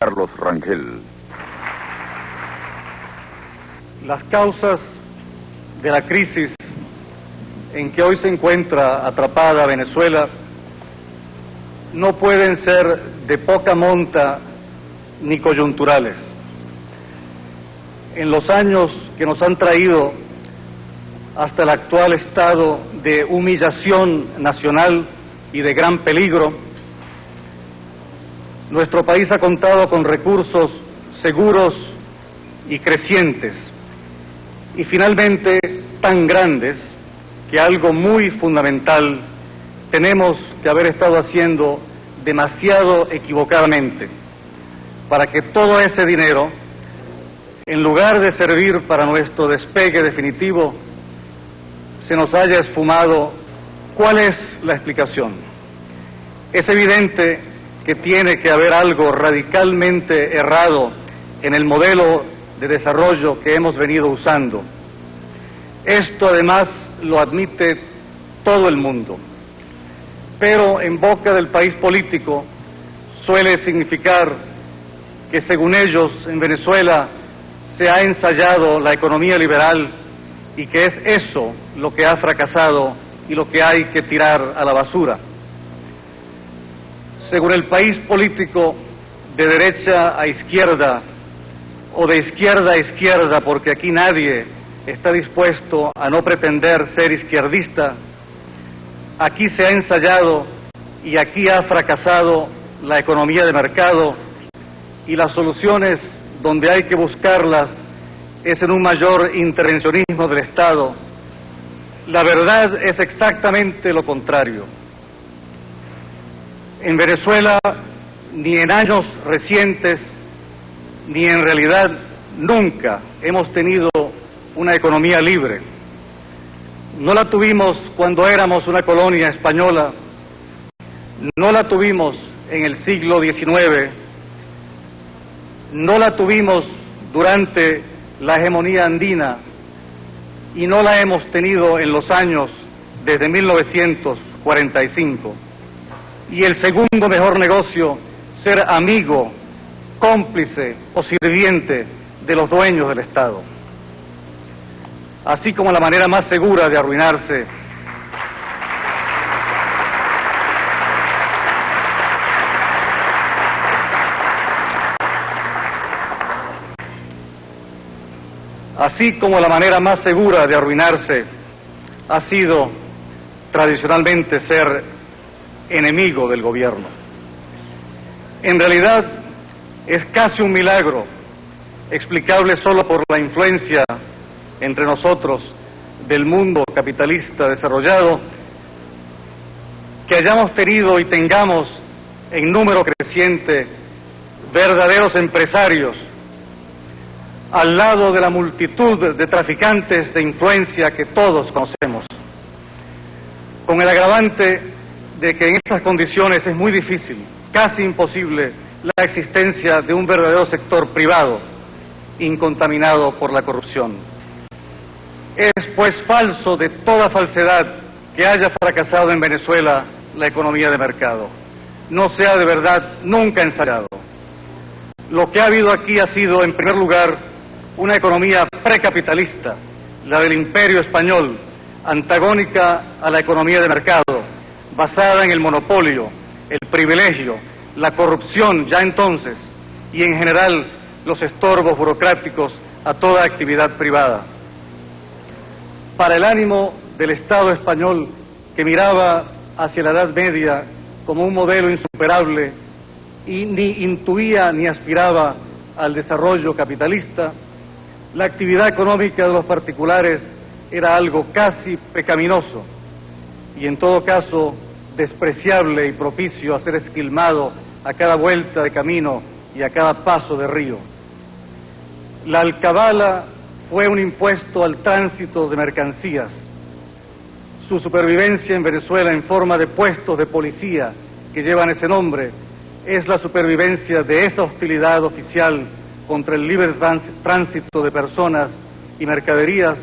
Carlos Rangel. Las causas de la crisis en que hoy se encuentra atrapada Venezuela no pueden ser de poca monta ni coyunturales. En los años que nos han traído hasta el actual estado de humillación nacional y de gran peligro, nuestro país ha contado con recursos seguros y crecientes, y finalmente tan grandes que algo muy fundamental tenemos que haber estado haciendo demasiado equivocadamente para que todo ese dinero, en lugar de servir para nuestro despegue definitivo, se nos haya esfumado. ¿Cuál es la explicación? Es evidente que tiene que haber algo radicalmente errado en el modelo de desarrollo que hemos venido usando. Esto además lo admite todo el mundo, pero en boca del país político suele significar que según ellos en Venezuela se ha ensayado la economía liberal y que es eso lo que ha fracasado y lo que hay que tirar a la basura. Según el país político, de derecha a izquierda o de izquierda a izquierda, porque aquí nadie está dispuesto a no pretender ser izquierdista, aquí se ha ensayado y aquí ha fracasado la economía de mercado, y las soluciones donde hay que buscarlas es en un mayor intervencionismo del Estado. La verdad es exactamente lo contrario. En Venezuela, ni en años recientes, ni en realidad nunca hemos tenido una economía libre. No la tuvimos cuando éramos una colonia española, no la tuvimos en el siglo XIX, no la tuvimos durante la hegemonía andina y no la hemos tenido en los años desde 1945. Y el segundo mejor negocio, ser amigo, cómplice o sirviente de los dueños del Estado. Así como la manera más segura de arruinarse ha sido tradicionalmente ser enemigo del gobierno. En realidad es casi un milagro, explicable solo por la influencia entre nosotros del mundo capitalista desarrollado, que hayamos tenido y tengamos en número creciente verdaderos empresarios al lado de la multitud de traficantes de influencia que todos conocemos, con el agravante de que en estas condiciones es muy difícil, casi imposible, la existencia de un verdadero sector privado incontaminado por la corrupción. Es pues falso de toda falsedad que haya fracasado en Venezuela la economía de mercado. No se ha de verdad nunca ensayado. Lo que ha habido aquí ha sido, en primer lugar, una economía precapitalista, la del Imperio Español, antagónica a la economía de mercado, basada en el monopolio, el privilegio, la corrupción ya entonces, y en general los estorbos burocráticos a toda actividad privada. Para el ánimo del Estado español, que miraba hacia la Edad Media como un modelo insuperable y ni intuía ni aspiraba al desarrollo capitalista, la actividad económica de los particulares era algo casi pecaminoso y en todo caso despreciable y propicio a ser esquilmado a cada vuelta de camino y a cada paso de río. La alcabala fue un impuesto al tránsito de mercancías. Su supervivencia en Venezuela en forma de puestos de policía que llevan ese nombre es la supervivencia de esa hostilidad oficial contra el libre tránsito de personas y mercaderías,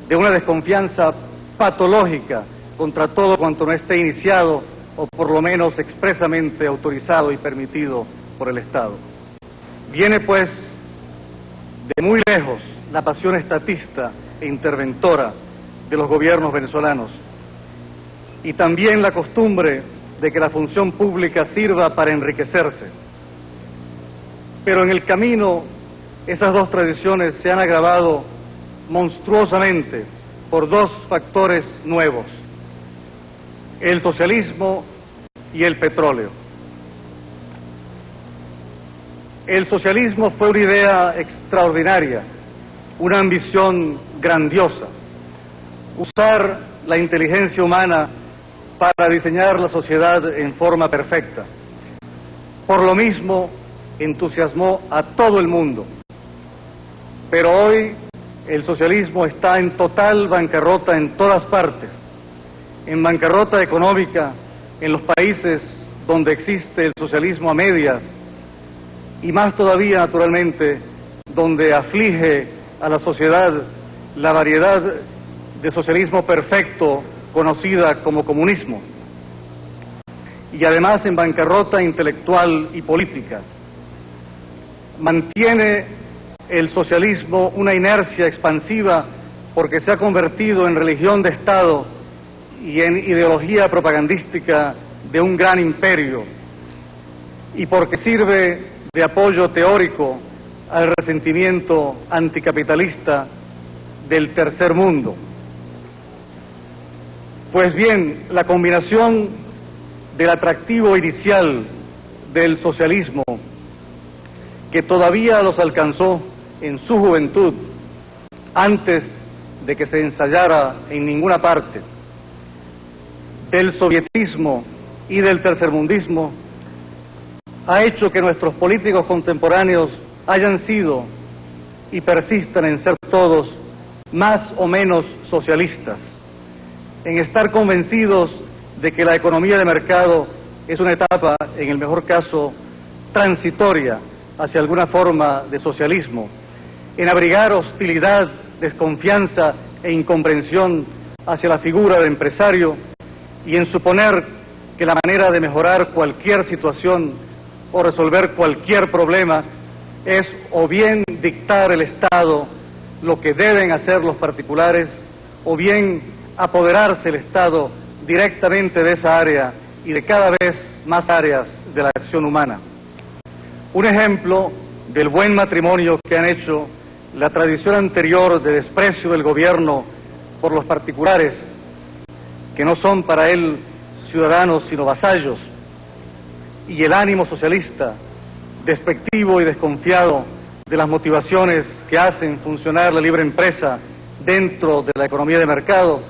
de una desconfianza patológica contra todo cuanto no esté iniciado o por lo menos expresamente autorizado y permitido por el Estado. Viene pues de muy lejos la pasión estatista e interventora de los gobiernos venezolanos y también la costumbre de que la función pública sirva para enriquecerse. Pero en el camino esas dos tradiciones se han agravado monstruosamente por dos factores nuevos: el socialismo y el petróleo. El socialismo fue una idea extraordinaria, una ambición grandiosa: usar la inteligencia humana para diseñar la sociedad en forma perfecta. Por lo mismo, entusiasmó a todo el mundo. Pero hoy el socialismo está en total bancarrota en todas partes, en bancarrota económica en los países donde existe el socialismo a medias, y más todavía, naturalmente, donde aflige a la sociedad la variedad de socialismo perfecto conocida como comunismo, y además en bancarrota intelectual y política. Mantiene el socialismo una inercia expansiva porque se ha convertido en religión de Estado y en ideología propagandística de un gran imperio, y porque sirve de apoyo teórico al resentimiento anticapitalista del tercer mundo. Pues bien, la combinación del atractivo inicial del socialismo, que todavía los alcanzó en su juventud, antes de que se ensayara en ninguna parte, del sovietismo y del tercermundismo, ha hecho que nuestros políticos contemporáneos hayan sido y persistan en ser todos más o menos socialistas, en estar convencidos de que la economía de mercado es una etapa, en el mejor caso, transitoria hacia alguna forma de socialismo, en abrigar hostilidad, desconfianza e incomprensión hacia la figura del empresario y en suponer que la manera de mejorar cualquier situación o resolver cualquier problema es o bien dictar el Estado lo que deben hacer los particulares, o bien apoderarse el Estado directamente de esa área y de cada vez más áreas de la acción humana. Un ejemplo del buen matrimonio que han hecho la tradición anterior de desprecio del gobierno por los particulares, que no son para él ciudadanos sino vasallos, y el ánimo socialista, despectivo y desconfiado de las motivaciones que hacen funcionar la libre empresa dentro de la economía de mercado,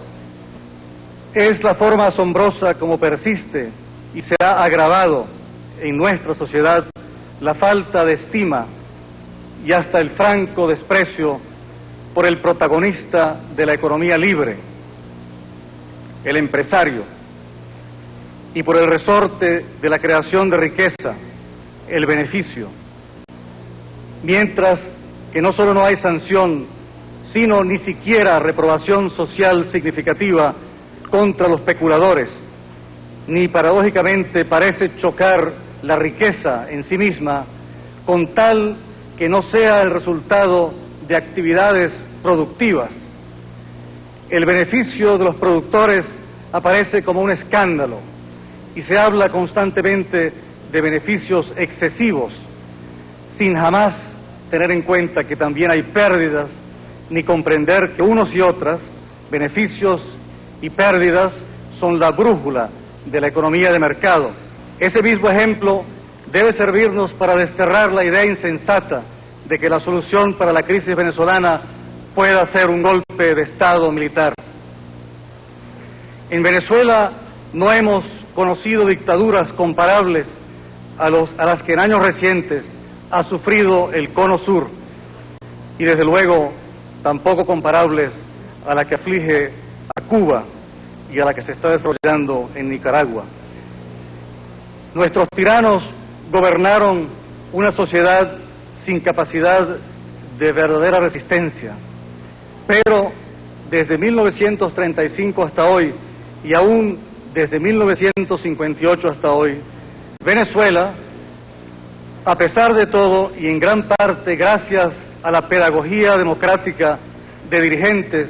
es la forma asombrosa como persiste y se ha agravado en nuestra sociedad la falta de estima y hasta el franco desprecio por el protagonista de la economía libre, el empresario, y por el resorte de la creación de riqueza, el beneficio. Mientras que no solo no hay sanción, sino ni siquiera reprobación social significativa contra los especuladores, ni paradójicamente parece chocar la riqueza en sí misma con tal que no sea el resultado de actividades productivas. El beneficio de los productores aparece como un escándalo y se habla constantemente de beneficios excesivos, sin jamás tener en cuenta que también hay pérdidas, ni comprender que unos y otras, beneficios y pérdidas, son la brújula de la economía de mercado. Ese mismo ejemplo debe servirnos para desterrar la idea insensata de que la solución para la crisis venezolana pueda ser un golpe de Estado militar. En Venezuela no hemos conocido dictaduras comparables a las que en años recientes ha sufrido el Cono Sur, y desde luego tampoco comparables a la que aflige a Cuba y a la que se está desarrollando en Nicaragua. Nuestros tiranos gobernaron una sociedad sin capacidad de verdadera resistencia, pero desde 1935 hasta hoy, y aún desde 1958 hasta hoy, Venezuela A pesar de todo, y en gran parte gracias a la pedagogía democrática de dirigentes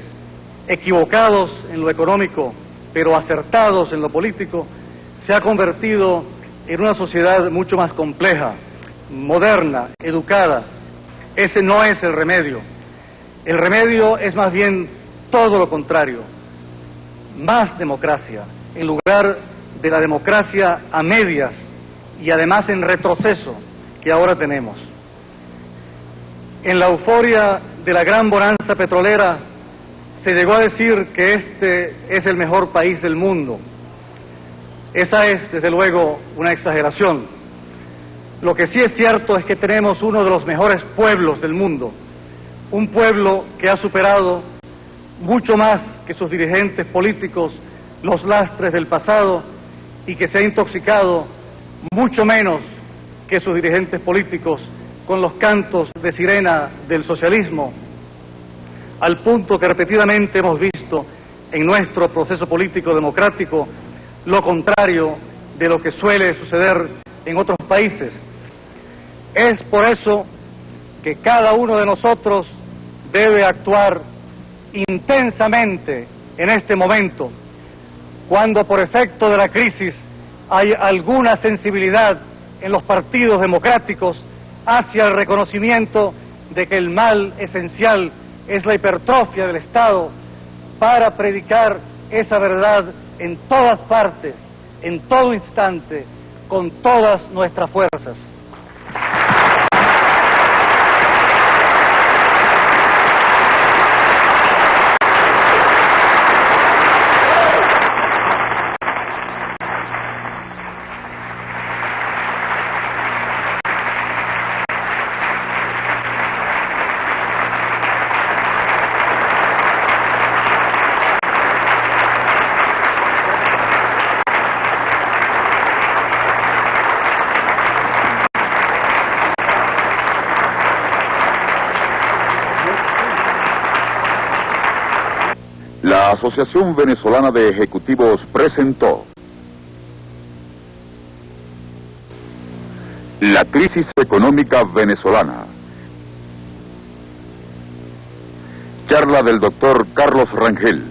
equivocados en lo económico, pero acertados en lo político, se ha convertido en una sociedad mucho más compleja, moderna, educada. Ese no es el remedio. El remedio es más bien todo lo contrario, más democracia, en lugar de la democracia a medias y además en retroceso que ahora tenemos. En la euforia de la gran bonanza petrolera se llegó a decir que este es el mejor país del mundo. Esa es, desde luego, una exageración. Lo que sí es cierto es que tenemos uno de los mejores pueblos del mundo, un pueblo que ha superado mucho más que sus dirigentes políticos los lastres del pasado y que se ha intoxicado mucho menos que sus dirigentes políticos con los cantos de sirena del socialismo, al punto que repetidamente hemos visto en nuestro proceso político democrático lo contrario de lo que suele suceder en otros países. Es por eso que cada uno de nosotros debe actuar intensamente en este momento, cuando por efecto de la crisis hay alguna sensibilidad en los partidos democráticos hacia el reconocimiento de que el mal esencial es la hipertrofia del Estado, para predicar esa verdad en todas partes, en todo instante, con todas nuestras fuerzas. La Asociación Venezolana de Ejecutivos presentó La crisis económica venezolana. Charla del doctor Carlos Rangel.